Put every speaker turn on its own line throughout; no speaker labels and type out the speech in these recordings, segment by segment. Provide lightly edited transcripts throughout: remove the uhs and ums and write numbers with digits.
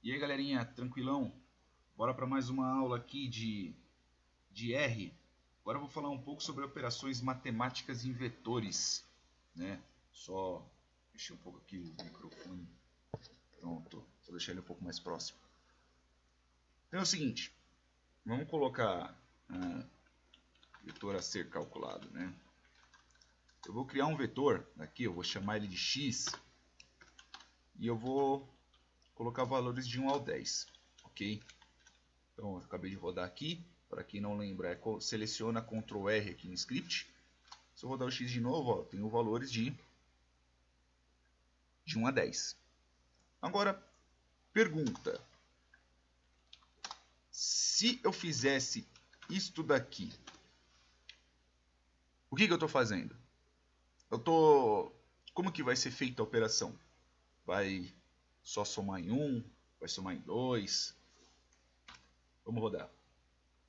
E aí, galerinha, tranquilão? Bora para mais uma aula aqui de R. Agora eu vou falar um pouco sobre operações matemáticas em vetores, né? Só mexer um pouco aqui o microfone. Pronto, vou deixar ele um pouco mais próximo. Então é o seguinte, vamos colocar vetor a ser calculado, né? Eu vou criar um vetor aqui, eu vou chamar ele de x e eu vou colocar valores de 1 ao 10, ok? Então eu acabei de rodar aqui, para quem não lembra, seleciona Ctrl R aqui no script. Se eu rodar o x de novo, ó, tenho valores de 1 a 10. Agora, pergunta. Se eu fizesse isto daqui, o que eu estou fazendo? Como que vai ser feita a operação? Vai só somar em 1? Vai somar em 2? Vamos rodar.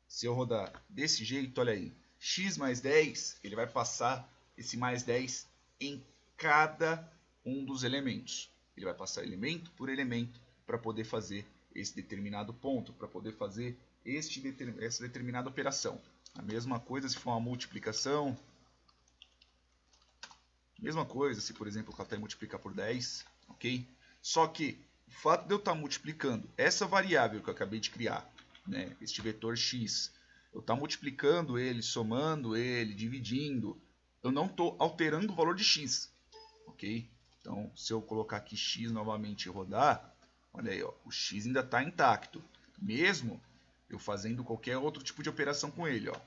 Se eu rodar desse jeito, olha aí, x mais 10, ele vai passar esse mais 10 em cada um dos elementos. Ele vai passar elemento por elemento para poder fazer esse determinado ponto, para poder fazer essa determinada operação. A mesma coisa se for uma multiplicação. Mesma coisa se, por exemplo, eu até multiplicar por 10, ok? Só que o fato de eu estar multiplicando essa variável que eu acabei de criar, né, este vetor x, eu estou multiplicando ele, somando ele, dividindo, eu não estou alterando o valor de x, ok? Então, se eu colocar aqui x novamente e rodar, olha aí, ó, o x ainda está intacto, mesmo eu fazendo qualquer outro tipo de operação com ele. Ó.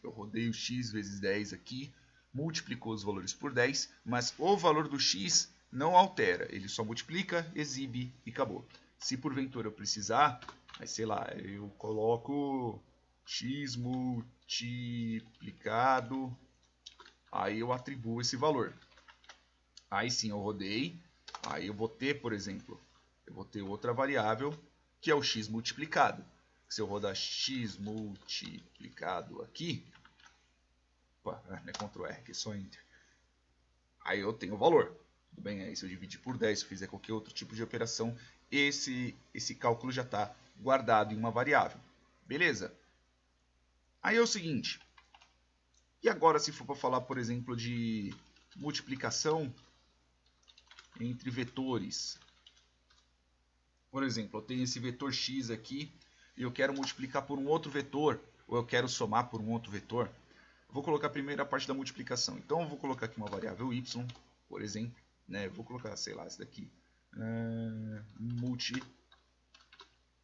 Eu rodei o x vezes 10 aqui, multiplicou os valores por 10, mas o valor do x não altera, ele só multiplica, exibe e acabou. Se porventura eu precisar, aí, sei lá, eu coloco x multiplicado, aí eu atribuo esse valor. Aí sim eu rodei, aí eu vou ter, por exemplo, eu vou ter outra variável que é o x multiplicado. Se eu rodar x multiplicado aqui, opa, não é Ctrl R, que é só Enter. Aí eu tenho o valor. Tudo bem? Aí se eu dividir por 10, se eu fizer qualquer outro tipo de operação, esse cálculo já está guardado em uma variável. Beleza? Aí é o seguinte. E agora se for para falar, por exemplo, de multiplicação entre vetores. Por exemplo, eu tenho esse vetor x aqui e eu quero multiplicar por um outro vetor, ou eu quero somar por um outro vetor. Eu vou colocar primeiro a parte da multiplicação. Então eu vou colocar aqui uma variável y, por exemplo. Né? Eu vou colocar, sei lá, esse daqui. Multi.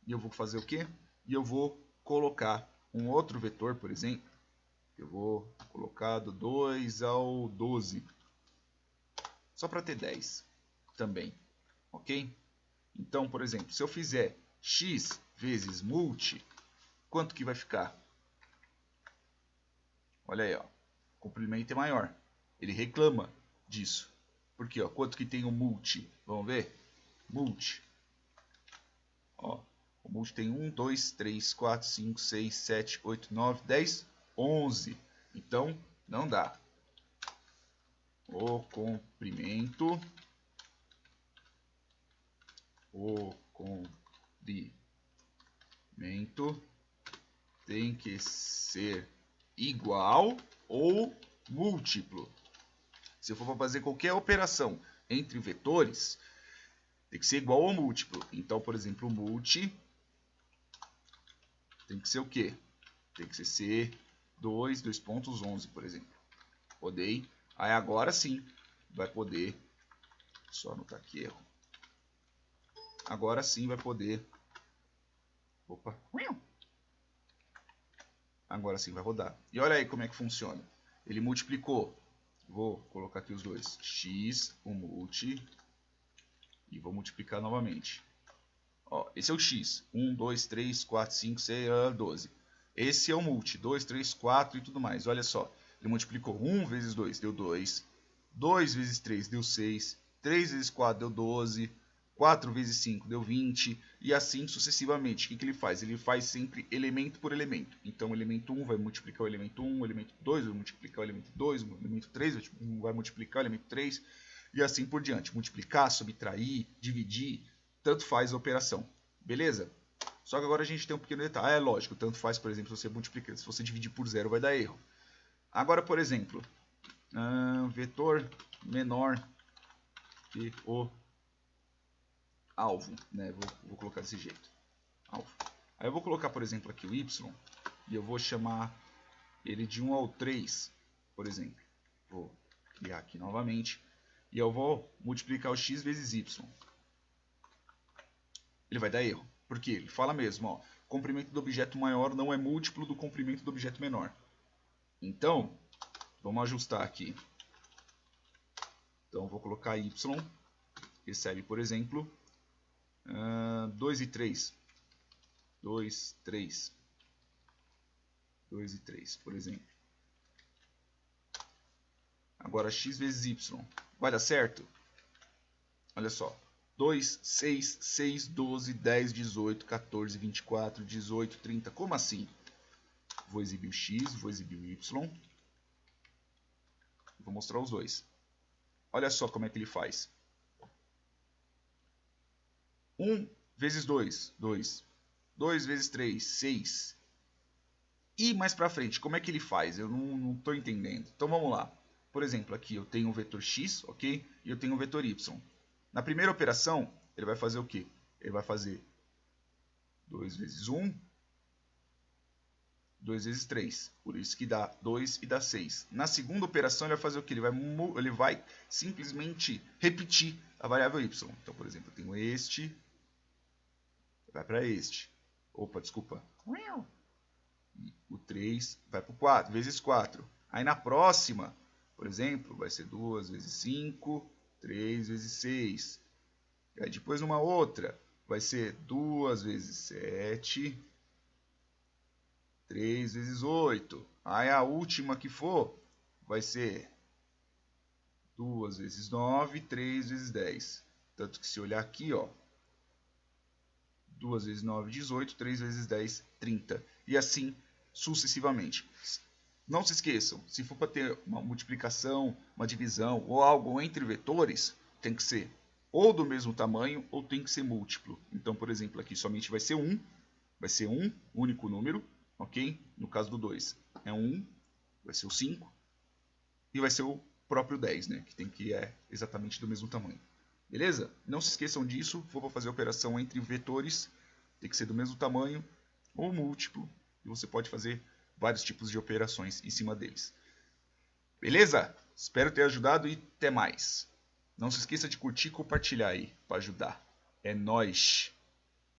E eu vou fazer o quê? E eu vou colocar um outro vetor, por exemplo. Eu vou colocar do 2 ao 12. Só para ter 10 também. Ok? Então, por exemplo, se eu fizer x vezes multi, quanto que vai ficar? Olha aí, ó. O comprimento é maior. Ele reclama disso. Porque, ó, quanto que tem o multi? Vamos ver? Multi. Ó, o multi tem 1, 2, 3, 4, 5, 6, 7, 8, 9, 10, 11. Então, não dá. O comprimento tem que ser igual ou múltiplo. Se eu for fazer qualquer operação entre vetores, tem que ser igual ou múltiplo. Então, por exemplo, o multi tem que ser o quê? Tem que ser C2, 2.11, por exemplo. Rodei. Aí agora sim vai poder, só anotar aqui erro. Agora sim vai poder, opa, agora sim vai rodar. E olha aí como é que funciona. Ele multiplicou, vou colocar aqui os dois, x, o multi, e vou multiplicar novamente. Ó, esse é o x, 1, 2, 3, 4, 5, 6, 12. Esse é o multi, 2, 3, 4 e tudo mais. Olha só, ele multiplicou 1 vezes 2, deu 2. 2 vezes 3 deu 6. 3 vezes 4 deu 12. 4 vezes 5 deu 20. E assim sucessivamente. O que ele faz? Ele faz sempre elemento por elemento. Então, o elemento 1 vai multiplicar o elemento 1. O elemento 2 vai multiplicar o elemento 2. O elemento 3 vai multiplicar o elemento 3. E assim por diante. Multiplicar, subtrair, dividir. Tanto faz a operação. Beleza? Só que agora a gente tem um pequeno detalhe. É lógico, tanto faz, por exemplo, se você multiplicar, se você dividir por 0 vai dar erro. Agora, por exemplo, vetor menor que o alvo, né? Vou colocar desse jeito. Alvo. Aí eu vou colocar, por exemplo, aqui o y e eu vou chamar ele de 1 ao 3, por exemplo. Vou criar aqui novamente e eu vou multiplicar o x vezes y. Ele vai dar erro. Por quê? Ele fala mesmo, ó, o comprimento do objeto maior não é múltiplo do comprimento do objeto menor. Então, vamos ajustar aqui. Então, vou colocar y, recebe, por exemplo, 2 e 3. 2, 3. 2 e 3, por exemplo. Agora, x vezes y. Vai dar certo? Olha só. 2, 6, 6, 12, 10, 18, 14, 24, 18, 30. Como assim? Vou exibir o x, vou exibir o y. Vou mostrar os dois. Olha só como é que ele faz. 1 vezes 2, 2. 2 vezes 3, 6. E mais pra frente, como é que ele faz? Eu não estou entendendo. Então vamos lá. Por exemplo, aqui eu tenho o vetor x, ok? E eu tenho o vetor y. Na primeira operação, ele vai fazer o quê? Ele vai fazer 2 vezes 1, 2 vezes 3. Por isso que dá 2 e dá 6. Na segunda operação, ele vai fazer o quê? Ele vai simplesmente repetir a variável y. Então, por exemplo, eu tenho este, vai para este. Opa, desculpa. E o 3 vai para o 4, vezes 4. Aí na próxima, por exemplo, vai ser 2 vezes 5, 3 vezes 6. E aí depois numa outra, vai ser 2 vezes 7, 3 vezes 8. Aí a última que for, vai ser 2 vezes 9, 3 vezes 10. Tanto que se olhar aqui, ó, 2 vezes 9, 18, 3 vezes 10, 30. E assim sucessivamente. Não se esqueçam, se for para ter uma multiplicação, uma divisão ou algo entre vetores, tem que ser ou do mesmo tamanho ou tem que ser múltiplo. Então, por exemplo, aqui somente vai ser um único número, ok? No caso do 2 é 1, vai ser o 5 e vai ser o próprio 10, né? Que é exatamente do mesmo tamanho. Beleza? Não se esqueçam disso, for para fazer operação entre vetores, tem que ser do mesmo tamanho ou múltiplo, e você pode fazer vários tipos de operações em cima deles. Beleza? Espero ter ajudado e até mais. Não se esqueça de curtir e compartilhar aí para ajudar. É nóis!